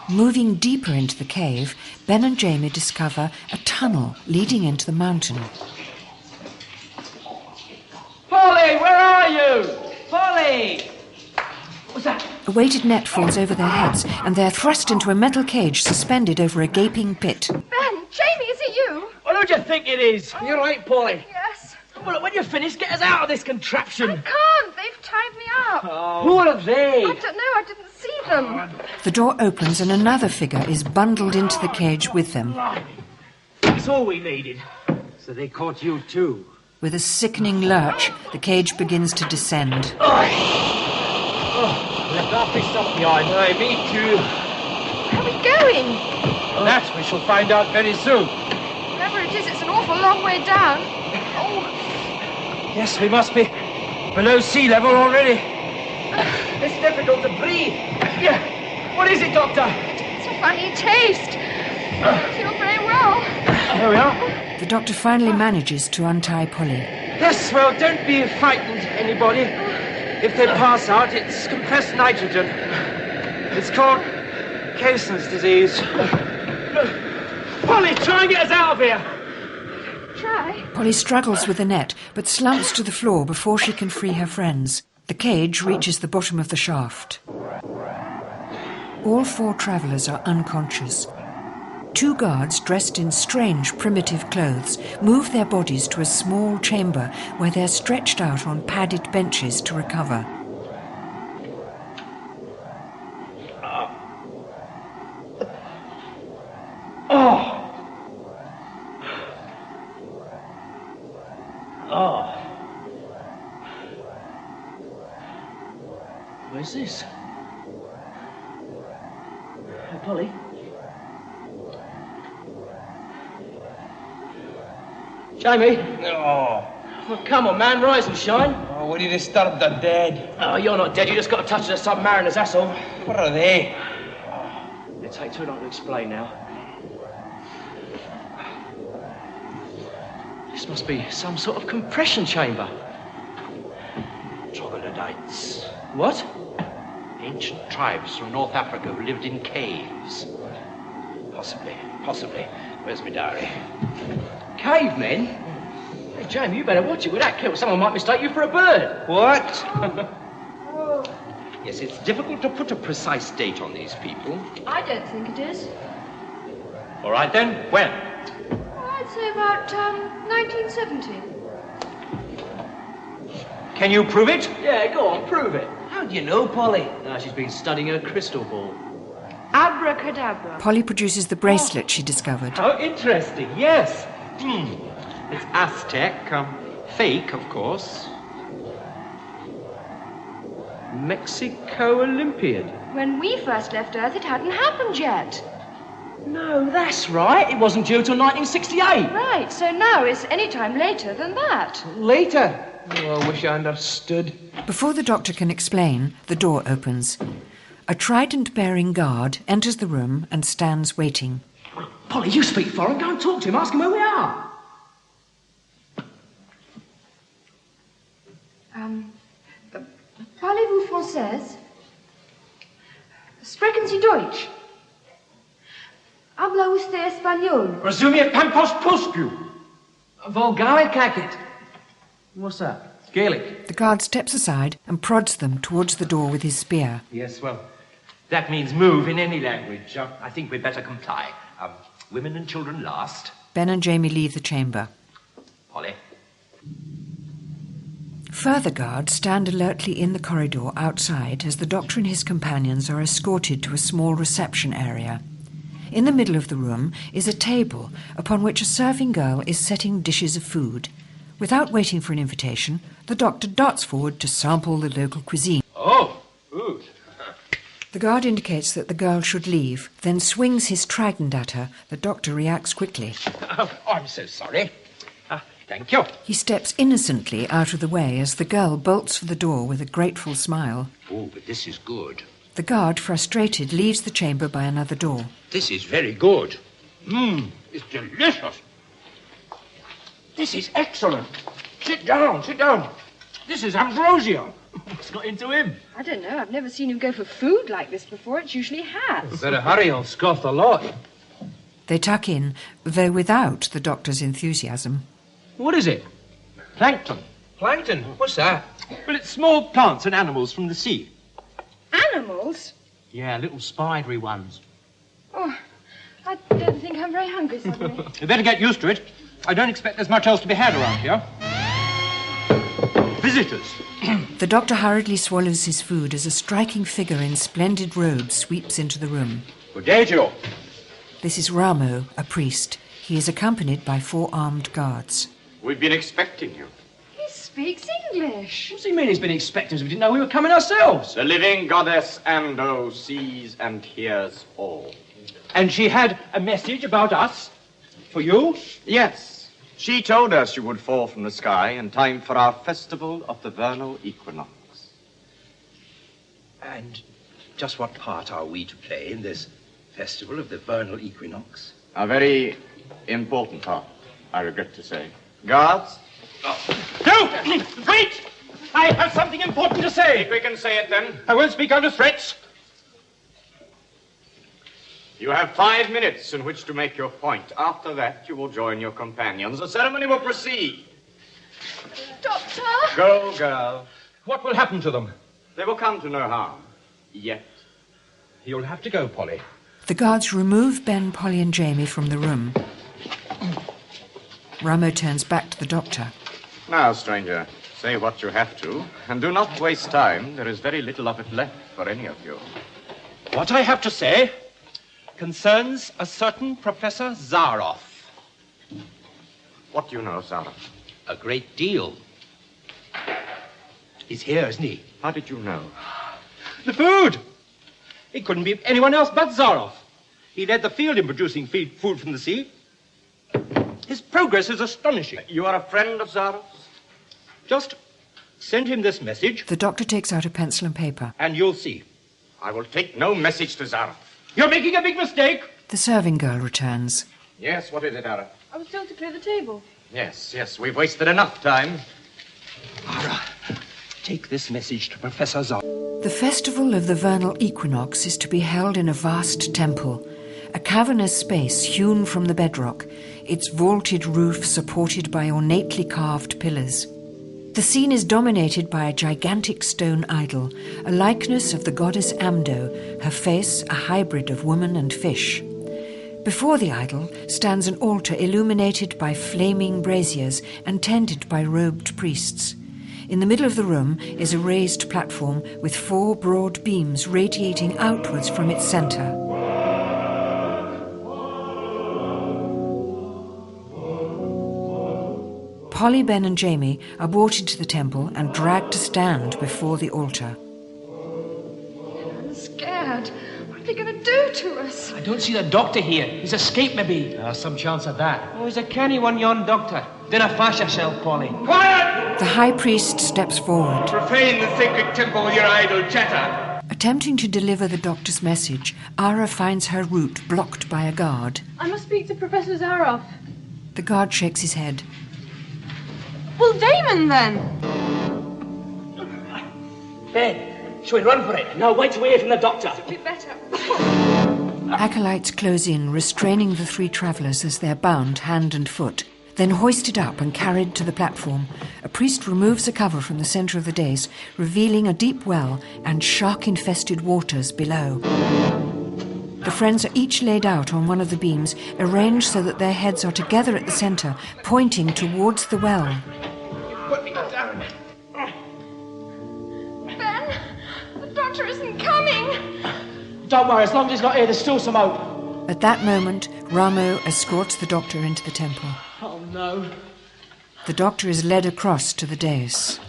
Moving deeper into the cave, Ben and Jamie discover a tunnel leading into the mountain. Polly, where are you? Polly! What's that? A weighted net falls over their heads, and they're thrust into a metal cage suspended over a gaping pit. Ben, Jamie, is it you? What do you think it is? You're right, Polly. Yes. Well, look, when you finish, get us out of this contraption. I can't. They've tied me up. Oh. Who are they? I don't know. I didn't see them. The door opens and another figure is bundled into the cage with them. That's all we needed. So they caught you too? With a sickening lurch, the cage begins to descend. Left awfully stuff behind. Aye, me too. Where are we going? That we shall find out very soon. Wherever it is, it's an awful long way down. Oh, Yes, we must be below sea level already. It's difficult to breathe. Yeah. What is it, Doctor? it's a funny taste. I don't feel very well. There we are. The doctor finally manages to untie Polly. Yes, well, don't be frightened, anybody. If they pass out, it's compressed nitrogen. It's called Cason's disease. Polly, try and get us out of here. Try. Polly struggles with the net, but slumps to the floor before she can free her friends. The cage reaches the bottom of the shaft. All 4 travellers are unconscious. 2 guards, dressed in strange, primitive clothes, move their bodies to a small chamber where they're stretched out on padded benches to recover. Where's this? Hey, Polly. Jamie? Oh, Well, come on, man, rise and shine. will you disturb the dead? Oh, you're not dead. You just got a touch of the submariners, that's all. What are they? It'll take too long to explain now. This must be some sort of compression chamber. Troglodytes. What? Ancient tribes from North Africa who lived in caves. Possibly. Where's my diary? Cavemen? Hey, Jamie, you better watch it with that kilt. Someone might mistake you for a bird. What? Yes, it's difficult to put a precise date on these people. I don't think it is. All right, then. When? I'd say about 1970. Can you prove it? Yeah, go on, prove it. How do you know, Polly? She's been studying her crystal ball. Abracadabra. Polly produces the bracelet she discovered. How interesting, yes. It's Aztec, fake, of course. Mexico Olympiad. When we first left Earth, it hadn't happened yet. No, that's right. It wasn't due till 1968. Right, so now it's any time later than that. Later. Oh, I wish I understood. Before the doctor can explain, the door opens. A trident-bearing guard enters the room and stands waiting. Polly, you speak foreign. Go and talk to him. Ask him where we are. Parlez-vous française? Sprechen Sie Deutsch? Habla usted español? Resume campus poscu. Vulgare cacket. What's that? Gaelic. The guard steps aside and prods them towards the door with his spear. Yes, well, that means move in any language. I think we'd better comply. Women and children last. Ben and Jamie leave the chamber. Polly. Further guards stand alertly in the corridor outside as the doctor and his companions are escorted to a small reception area. In the middle of the room is a table upon which a serving girl is setting dishes of food. Without waiting for an invitation, the doctor darts forward to sample the local cuisine. Oh, food. The guard indicates that the girl should leave, then swings his trident at her. The doctor reacts quickly. Oh, I'm so sorry. Thank you. He steps innocently out of the way as the girl bolts for the door with a grateful smile. Oh, but this is good. The guard, frustrated, leaves the chamber by another door. This is very good. It's delicious. This is excellent. Sit down, sit down. This is ambrosia. What's got into him? I don't know. I've never seen him go for food like this before. It's usually hats. Better hurry, I'll scoff the lot. They tuck in, though without the doctor's enthusiasm. What is it? Plankton. Plankton? What's that? Well, it's small plants and animals from the sea. Animals? Yeah, little spidery ones. Oh, I don't think I'm very hungry suddenly. You better get used to it. I don't expect there's much else to be had around here. Visitors. The doctor hurriedly swallows his food as a striking figure in splendid robes sweeps into the room. Good day, Joe. This is Ramo, a priest. He is accompanied by 4 armed guards. We've been expecting you. He speaks English. What's he mean he's been expecting us? We didn't know we were coming ourselves. The living goddess Ando sees and hears all. And she had a message about us? For you? Yes. She told us you would fall from the sky in time for our festival of the vernal equinox. And just what part are we to play in this festival of the vernal equinox? A very important part, I regret to say. Guards? No! Wait! I have something important to say. We can say it then. I won't speak under threats. You have 5 minutes in which to make your point. After that, you will join your companions. The ceremony will proceed. Doctor! Go, girl. What will happen to them? They will come to no harm. Yet. You'll have to go, Polly. The guards remove Ben, Polly and Jamie from the room. Ramo turns back to the doctor. Now, stranger, say what you have to, and do not waste time. There is very little of it left for any of you. What I have to say concerns a certain Professor Zaroff. What do you know, Sarah? A great deal. He's here, isn't he? How did you know? The food! It couldn't be anyone else but Zaroff. He led the field in producing food from the sea. His progress is astonishing. You are a friend of Zaroff's? Just send him this message, The doctor takes out a pencil and paper. and you'll see. I will take no message to Zaroff. You're making a big mistake. The serving girl returns. Yes, what is it, Ara? I was told to clear the table. Yes, we've wasted enough time. Ara, take this message to Professor Zaroff. The festival of the vernal equinox is to be held in a vast temple, a cavernous space hewn from the bedrock, its vaulted roof supported by ornately carved pillars. The scene is dominated by a gigantic stone idol, a likeness of the goddess Amdo, her face a hybrid of woman and fish. Before the idol stands an altar illuminated by flaming braziers and tended by robed priests. In the middle of the room is a raised platform with 4 broad beams radiating outwards from its centre. Polly, Ben and Jamie are brought into the temple and dragged to stand before the altar. I'm scared. What are they going to do to us? I don't see the doctor here. He's escaped, maybe. Some chance of that. Oh, he's a canny one, yon doctor. Dinna fash yourself, Polly. Quiet! The high priest steps forward. Profane the sacred temple with your idle chatter. Attempting to deliver the doctor's message, Ara finds her route blocked by a guard. I must speak to Professor Zaroff. The guard shakes his head. Well, Damon, then. Ben, shall we run for it? No, wait till we hear from the doctor. Be better. Acolytes close in, restraining the 3 travellers as they're bound hand and foot, then hoisted up and carried to the platform. A priest removes a cover from the centre of the dais, revealing a deep well and shark-infested waters below. The friends are each laid out on one of the beams, arranged so that their heads are together at the centre, pointing towards the well. Put me down. Ben, the doctor isn't coming. Don't worry, as long as he's not here, there's still some hope. At that moment, Ramo escorts the doctor into the temple. Oh, no. The doctor is led across to the dais.